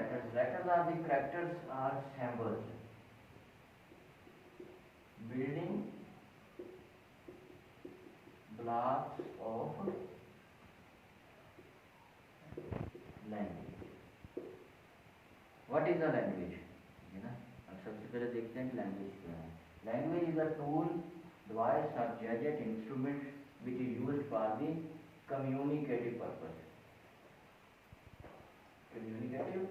letters. Letters are the characters or symbols. Building blocks of language. What is the language? है ना, अब सबसे पहले देखते हैं कि लैंग्वेज क्या है. Language is a tool, device or gadget, instrument which is used for the communicative purpose. Communicative.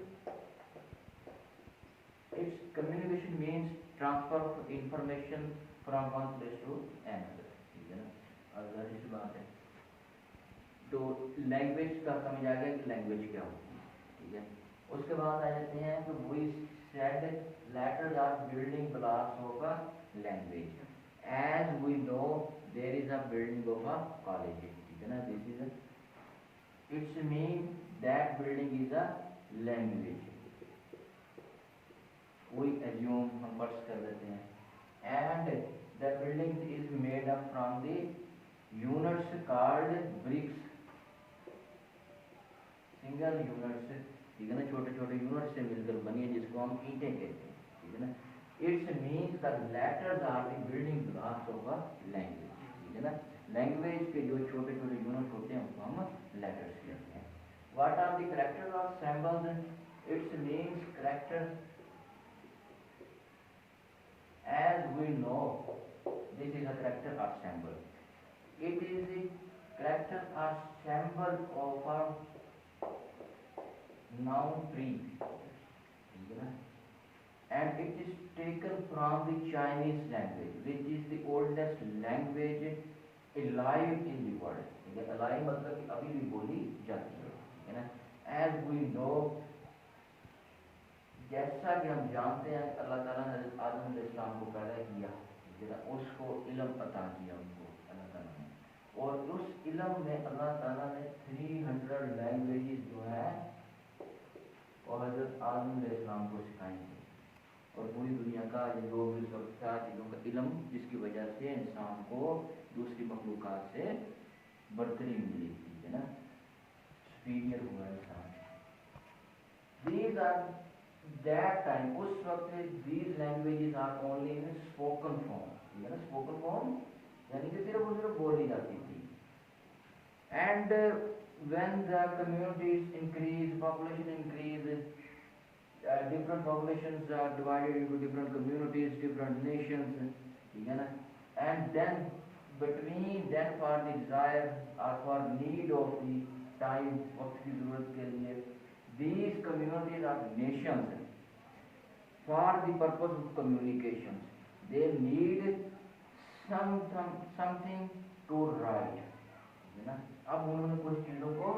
Its communication means transfer of information from one place to another. ठीक है ना, और जाहिर सी बात है. तो लैंग्वेज का समझ आ गया कि लैंग्वेज क्या होती है. ठीक है, उसके बाद आ जाते हैं कि we said letters are building blocks of a language. As we know there is a building of a college. ठीक है ना, this is it's mean that building is a language. We assume, हम फर्ज कर देते हैं, and the building is made up from the units called bricks. Single units, ठीक है ना, छोटे छोटे यूनिट से मिलकर बनी है, जिसको हम ईंटें कहते हैं. ठीक है ना, it's means the letters are the building blocks of a language. ठीक है ना, लैंग्वेज के जो छोटे छोटे यूनिट होते हैं उनको हम लेटर्स कहते हैं. What are the characters of symbols? It's means character. As we know, this is a character or symbol. It is the character or symbol of a noun tree. And it is taken from the Chinese language, which is the oldest language alive in the world. Alive मतलब कि अभी भी बोली जाती है. ठीक है ना, as we know, जैसा कि हम जानते हैं अल्लाह ताला ने आदम अलैहिस्सलाम को पैदा किया, उसको इल्म अता किया उनको अल्लाह ताला ने, और उस इल्म में अल्लाह ताला ने 300 लैंग्वेजेस जो है वो हज़रत आदम अलैहिस्सलाम को सिखाई थी. और पूरी दुनिया का ये 2 चीज़ों का इल्म, जिसकी वजह से इंसान को दूसरी मखलूक़ात से बरतरी मिली. ठीक है ना, सुपीरियर हुआ इंसान. These are that time, उस वक्त these languages are only in spoken form. ठीक है ना, spoken form यानी कि सिर्फ और सिर्फ बोली जाती थी. And when the communities increase, population increase, different populations are divided into different communities, different nations. ठीक है ना, and then between then for the desire or for need of the time, वक्त की जरूरत के लिए, these communities are nations. For the purpose of communication, they need something to write. है ना, अब उन्होंने कुछ चीज़ों को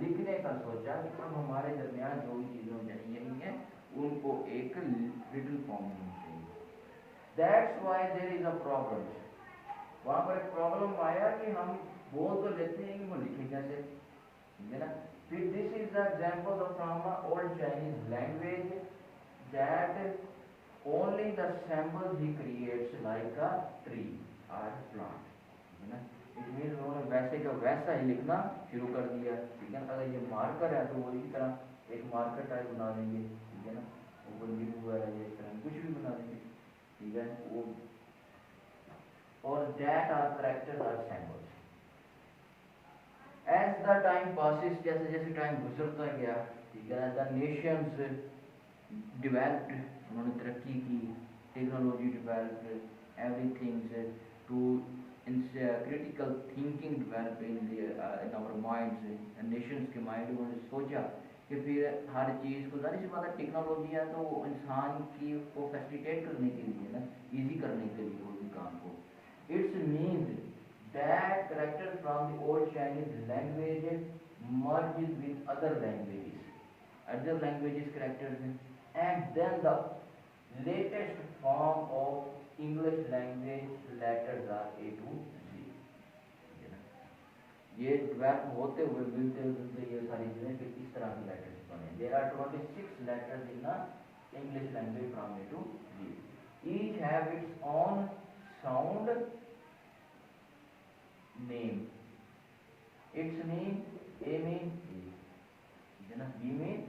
लिखने का सोचा कि अब हमारे दरमियान जो भी चीज़ें यही हैं उनको एक रिटन फॉर्म में चाहिए. That's why there is a problem. वहाँ पर एक प्रॉब्लम आया कि हम बोल तो लेते हैं कि वो लिखे कैसे. ठीक है ना, फिर this is the example from old Chinese language that only the symbols he creates like a tree or plant. ठीक है ना, इट मीन उन्होंने वैसे का वैसा ही लिखना शुरू कर दिया. ठीक है ना, अगर ये मार्कर है तो वो इसी तरह एक मार्कर टाइप बना देंगे. ठीक है ना, वो नींबू वगैरह ये इस तरह कुछ भी बना देंगे. ठीक है, वो और that are characters or symbols. As the time passes, जैसे जैसे टाइम गुजरता गया, ठीक है ना, the nations developed, उन्होंने तरक्की की, technology developed, everything to critical thinking develop in our minds. नेशंस के माइंड में उन्होंने सोचा कि फिर हर चीज़ को, जाहिर सी बात है टेक्नोलॉजी है तो इंसान की को फैसिलिटेट करने के लिए ना, इजी करने के लिए वो भी काम को. It's means that character from the old Chinese language merged with other languages characters, and then the latest form of English language letters are A to Z. ये डेवलप होते हुए मिलते जुलते ये सारी चीजें फिर इस तरह की लेटर्स बने. There are 26 letters in the English language from A to Z. Each have its own sound name. Its mean A mean A, B mean